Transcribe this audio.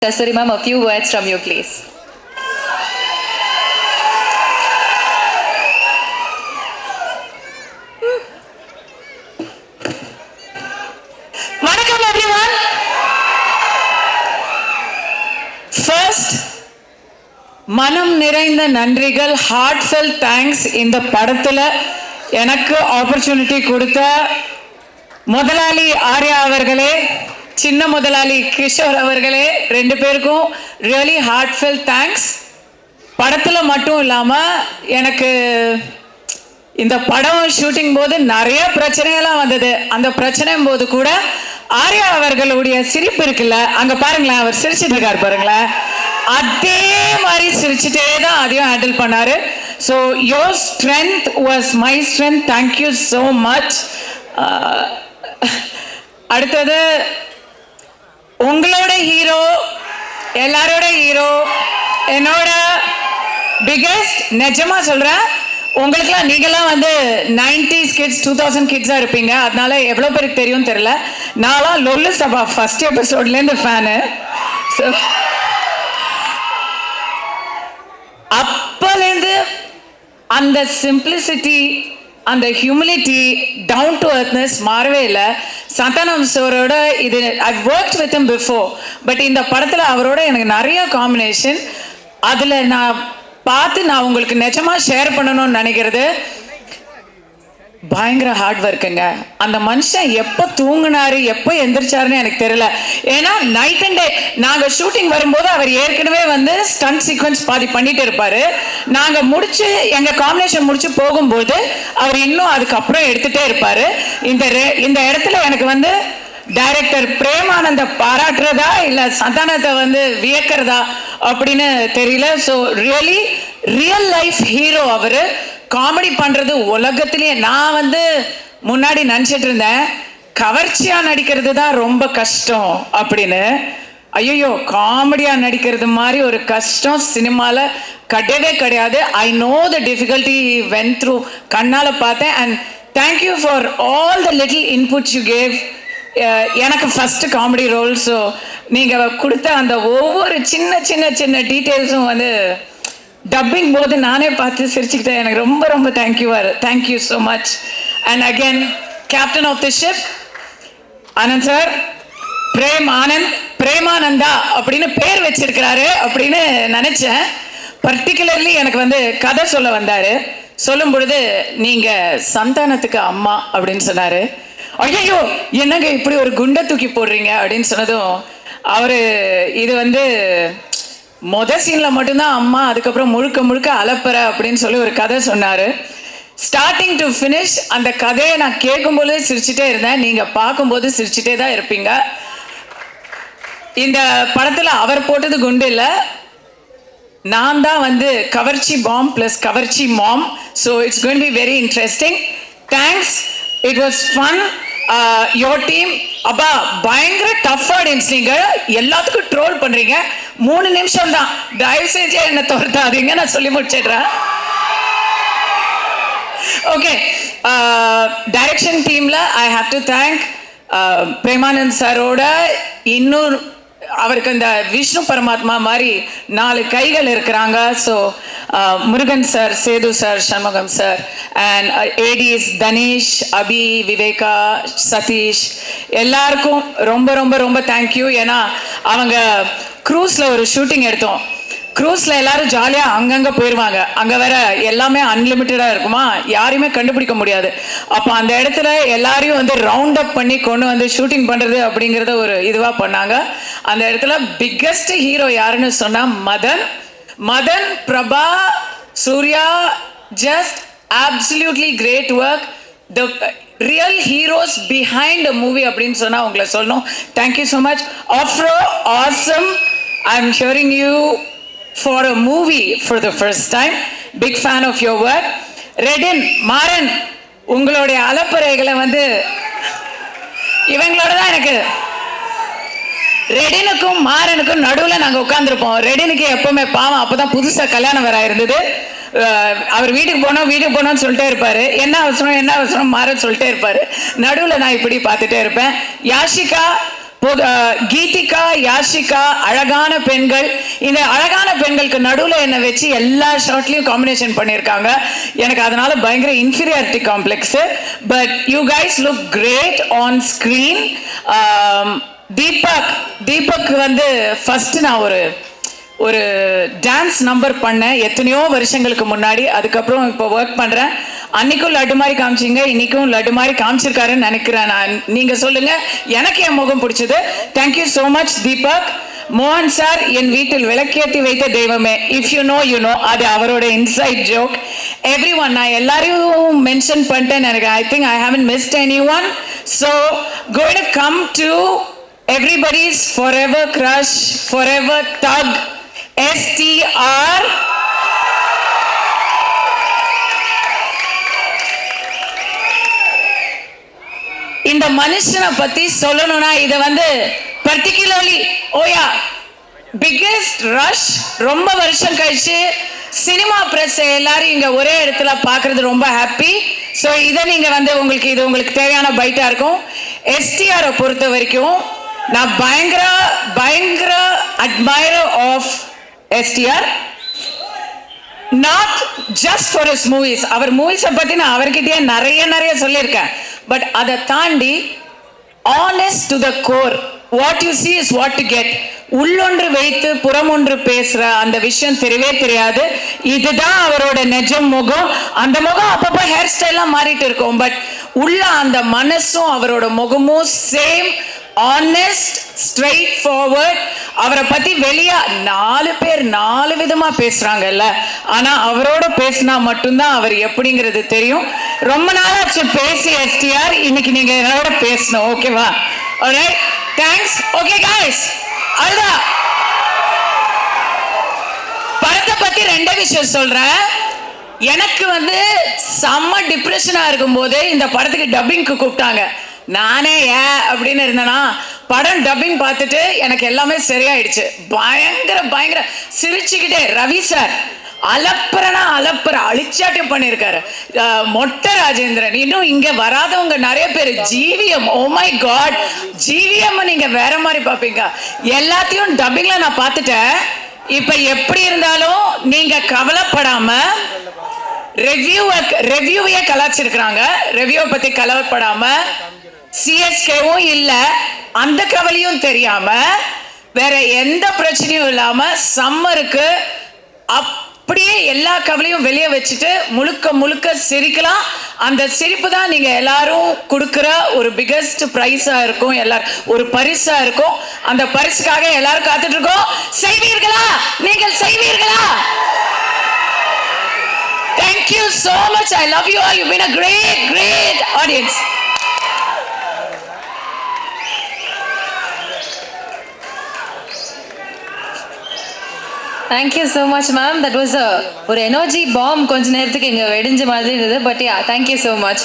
Kasturi ma'am, a few words from you, please. Welcome everyone. First, மனம் நிறைந்த நன்றிகள், heartfelt thanks இந்த படத்துல எனக்கு ஆப்பர்ச்சுனிட்டி கொடுத்த முதலாளி ஆர்யா அவர்களே, சின்ன முதலாளி கிஷோர் அவர்களே, ரெண்டு பேருக்கும் ரியலி ஹார்ட்ஃபெல்ட் தேங்க்ஸ். படத்தில் மட்டும் இல்லாமல் எனக்கு இந்த படம் ஷூட்டிங் போது நிறைய பிரச்சனைகள்லாம் வந்தது. அந்த பிரச்சனையும் போது கூட ஆர்யா அவர்களுடைய சிரிப்பு இருக்குல்ல, அங்கே பாருங்களேன், அவர் சிரிச்சிட்டு இருக்காரு பாருங்களேன், அதே மாதிரி சிரிச்சுட்டே தான் அதையும் ஹேண்டில் பண்ணார். So your strength was my strength. Thank you so much. அடுத்தது உங்களோட ஹீரோ, எல்லாரோட ஹீரோ, என்னோட பிகெஸ்ட், நிஜமா சொல்கிறேன், உங்களுக்குலாம் நீங்களாம் வந்து 90s கிட்ஸ் 2000 கிட்ஸாக இருப்பீங்க. அதனால எவ்வளோ பேருக்கு தெரியும் தெரியல. நான்லாம் லொல்லு சபா ஃபர்ஸ்ட் எபிசோட்லேருந்து ஃபேனு. ஸோ அப்போலேருந்து அந்த சிம்பிளிசிட்டி, அந்த ஹியூமிலிட்டி, டவுன் டு அர்த்னஸ் மாறவே இல்லை. சந்தானம் சாரோட இது ஐ worked with him before, but இந்த படத்தில் அவரோட எனக்கு நிறைய காம்பினேஷன். அதில் நான் நான் உங்களுக்கு நிஜமாக ஷேர் பண்ணணும்னு நினைக்கிறது, பயங்கர ஹார்ட் ஒர்க்குங்க. அந்த மனுஷன் எப்போ தூங்கினாரு எப்போ எந்திரிச்சாருன்னு எனக்கு தெரியல. ஏன்னா நைட் அண்ட் டே நாங்கள் ஷூட்டிங் வரும்போது அவர் ஏற்கனவே வந்து ஸ்டண்ட் சீக்வன்ஸ் பாதி பண்ணிட்டு இருப்பாரு. நாங்கள் முடிச்சு எங்கள் காம்பினேஷன் முடிச்சு போகும்போது அவர் இன்னும் அதுக்கப்புறம் எடுத்துகிட்டே இருப்பார். இந்த இடத்துல எனக்கு வந்து டைரக்டர் பிரேமானந்த பாராட்டுறதா இல்லை சந்தானத்தை வந்து வியக்கிறதா அப்படின்னு தெரியல. So really real life hero அவர். காமெடி பண்ணுறது உலகத்திலேயே, நான் வந்து முன்னாடி நினச்சிட்டு இருந்தேன் கவர்ச்சியாக நடிக்கிறது தான் ரொம்ப கஷ்டம் அப்படின்னு. ஐயோ, காமெடியாக நடிக்கிறது மாதிரி ஒரு கஷ்டம் சினிமாவில் கிடையவே கிடையாது. I know the difficulty went through, கண்ணால் பார்த்தேன். And thank you for all the little inputs you gave. எனக்கு ஃபஸ்ட்டு காமெடி ரோல். ஸோ நீங்கள் கொடுத்த அந்த ஒவ்வொரு சின்ன சின்ன சின்ன டீட்டெயில்ஸும் வந்து டப்பிங் போது நானே பார்த்து சிரிச்சுக்கிட்டேன். எனக்கு ரொம்ப ரொம்ப thank you so much. And again captain of the ship Anand sir, Premananda அப்படின்னு பேர் வச்சிருக்கிறாரு அப்படின்னு நினச்சேன். பர்டிகுலர்லி எனக்கு வந்து கதை சொல்ல வந்தார். சொல்லும் பொழுது நீங்கள் சந்தானத்துக்கு அம்மா அப்படின்னு சொன்னார். ஐயோ, என்னங்க இப்படி ஒரு குண்டை தூக்கி போடுறீங்க அப்படின்னு சொன்னதும் அவர் இது வந்து சீனில் மட்டும்தான் அம்மா, அதுக்கப்புறம் முழுக்க முழுக்க அலப்பற அப்படின்னு சொல்லி ஒரு கதை சொன்னார். ஸ்டார்டிங் டு ஃபினிஷ் அந்த கதையை நான் கேட்கும்போது சிரிச்சுட்டே இருந்தேன். நீங்கள் பார்க்கும்போது சிரிச்சுட்டே தான் இருப்பீங்க. இந்த படத்தில் அவர் போட்டது குண்டு இல்லை, நான் தான் வந்து கவர்ச்சி பாம் ப்ளஸ் கவர்ச்சி mom. So it's going to be very interesting. Thanks, it was fun. Your team அப்பா பயங்கர டஃப் ஆடியன்ஸ். நீங்கள் எல்லாத்துக்கும் ட்ரோல் பண்ணுறீங்க. 3 நிமிஷம் தான், தயவு செஞ்சு என்னை துரத்தாதீங்க, நான் சொல்லி முடிச்சிடுறேன். ஓகே, டைரக்ஷன் டீமில் I have to thank Premanand சாரோட இன்னொரு அவருக்கு அந்த விஷ்ணு பரமாத்மா மாதிரி 4 கைகள் இருக்கிறாங்க. So Murugan sir, Sethu sir, Shanmugam sir, and ADs Dhanesh, Abhi, Viveka, Sathish, எல்லாருக்கும் ரொம்ப ரொம்ப ரொம்ப தேங்க்யூ. ஏன்னா அவங்க க்ரூஸில் ஒரு ஷூட்டிங் எடுத்தோம். க்ரூஸில் எல்லாரும் ஜாலியாக அங்கங்கே போயிடுவாங்க. அங்கே வேற எல்லாமே அன்லிமிட்டடாக இருக்குமா, யாரையுமே கண்டுபிடிக்க முடியாது. அப்போ அந்த இடத்துல எல்லாரையும் வந்து ரவுண்ட் அப் பண்ணி கொண்டு வந்து ஷூட்டிங் பண்ணுறது அப்படிங்கிறத ஒரு இதுவாக பண்ணாங்க. அந்த இடத்துல பிக்கஸ்ட் ஹீரோ யாருன்னு சொன்னால் Madhan, Prabha, Suriya, just absolutely great work. The real heroes behind the movie அப்படின்னு சொன்னால் உங்களை சொல்லணும். Thank you so much. Afro, awesome. I'm hearing you for a movie for the first time. Big fan of your work. Redin, Maran, உங்களுடைய அலப்பறைகளை வந்து இவங்களோட தான் எனக்கு, ரெடினுக்கும் மாறனுக்கும் நடுவில் நாங்கள் உட்காந்துருப்போம். ரெடினுக்கு எப்பவுமே பாவம், அப்போ தான் புதுசாக கல்யாணம் வேற இருந்தது. அவர் வீட்டுக்கு போனோம்னு சொல்லிட்டே இருப்பார். என்ன அவசரம் மாறன்னு சொல்லிட்டே இருப்பார். நடுவில் நான் இப்படி பார்த்துட்டே இருப்பேன். யாஷிகா கீதிகா, யாஷிகா அழகான பெண்கள். இந்த அழகான பெண்களுக்கு நடுவில் என்னை வச்சு எல்லா ஷார்ட்லையும் காம்பினேஷன் பண்ணியிருக்காங்க. எனக்கு அதனால பயங்கர inferiority complex. But you guys look great on screen. Deepak வந்து ஃபர்ஸ்ட் நான் ஒரு டான்ஸ் நம்பர் பண்ணேன் எத்தனையோ வருஷங்களுக்கு முன்னாடி. அதுக்கப்புறம் இப்போ ஒர்க் பண்ணுறேன். அன்னைக்கும் லட்டு மாதிரி காமிச்சிங்க, இன்னைக்கும் லட்டு மாதிரி காமிச்சிருக்காருன்னு நினைக்கிறேன் நான். நீங்கள் சொல்லுங்கள், எனக்கு என் முகம் பிடிச்சது. Thank you so much Deepak. மோகன் சார் என் வீட்டில் விளக்கேற்றி வைத்த தெய்வமே, if you know you know, அது அவரோட இன்சைட் ஜோக். எவ்ரி ஒன், நான் எல்லாரையும் மென்ஷன் பண்ணிட்டேன் எனக்கு. I think I haven't mist any one. So going to come to everybody's forever crush, forever thug, STR. இந்த மனுஷனை பத்தி சொல்லணும்னா இதை வந்து பர்டிகுலர்லி ஓயா பிக்கெஸ்ட் ரஷ். ரொம்ப வருஷம் கழிச்சு சினிமா பிரஸ் எல்லாரும் இங்க ஒரே இடத்துல பார்க்கறது ரொம்ப ஹாப்பி. ஸோ இதை நீங்க வந்து உங்களுக்கு தேவையான பைட்டா இருக்கும். STR பொறுத்த வரைக்கும் நான் பயங்கர admirer of STR. Not just for his movies. அவர் மூவிஸை பற்றி நான் அவர்கிட்டயே நிறைய சொல்லியிருக்கேன். பட் அதை தாண்டி honest to the core, what you see is what to get. உள்ளொன்று வைத்து புறமொன்று பேசுற அந்த விஷயம் தெரியவே தெரியாது. இதுதான் அவரோட நிஜம் முகம். அந்த முகம் அப்பப்போ ஹேர் ஸ்டைல்லாம் மாறிட்டு இருக்கும். பட் உள்ள அந்த மனசும் அவரோட முகமும் சேம், ஆனஸ்ட், ஸ்ட்ரெயிட் ஃபார்வர்ட். அவரை பத்தி வெளியே 4 பேர் 4 விதமா பேசுறாங்கல்ல, ஆனா அவரோட பேசினா மட்டும்தான் அவர் எப்படிங்கிறது தெரியும். ரொம்ப நாளாச்சு பேசி STR, இன்னைக்கு நீங்க என்னோட பேசணும். ஓகேவா? Alright, thanks. ஓகே கைஸ், அதுதான் படத்தை பத்தி 2 விஷயம் சொல்றேன். எனக்கு வந்து செம்ம டிப்ரெஷனா இருக்கும் போது இந்த படத்துக்கு டப்பிங்க்கு கூப்பிட்டாங்க. நானே அப்படின்னு இருந்தேனா, படம் டப்பிங் பார்த்துட்டு எனக்கு எல்லாமே சரியாயிடுச்சு. பயங்கர சிரிச்சுக்கிட்டே ரவி சார் அலப்பற அழிச்சாட்டம் பண்ணியிருக்காரு. மொட்டை ராஜேந்திரன், இன்னும் இங்க வராதவங்க நிறைய பேர். GVM, oh my God, GVM நீங்க வேற மாதிரி பார்ப்பீங்க. எல்லாத்தையும் டப்பிங்ல நான் பார்த்துட்டேன். இப்ப எப்படி இருந்தாலும் நீங்க கவலைப்படாம ரெவ்யூவையே கலாச்சிருக்கிறாங்க. ரெவ்யூவை பத்தி கவலைப்படாம, சிஎஸ்கேவும் இல்ல, அந்த கவலையும் தெரியாம, வேற எந்த பிரச்சனையும் இல்லாம சம்மருக்கு அப்படியே எல்லா கவலையும் வெளியே வச்சுட்டு முழுக்க சிரிக்கலாம். அந்த சிரிப்பு தான் நீங்க எல்லாரும் கொடுக்கிற ஒரு பிகெஸ்ட் பிரைஸா இருக்கும், எல்லாரும் ஒரு பரிசா இருக்கும். அந்த பரிசுக்காக எல்லாரும் காத்துட்டு இருக்கோம். செய்வீர்களா? நீங்கள் செய்வீர்களா? Thank you so much. I love you all. You've been a great audience. Thank you so much, ma'am. That was ஒரு எனர்ஜி பாம் கொஞ்ச நேரத்துக்கு இங்க வெடிஞ்ச மாதிரி இருந்தது. But yeah, thank you so much.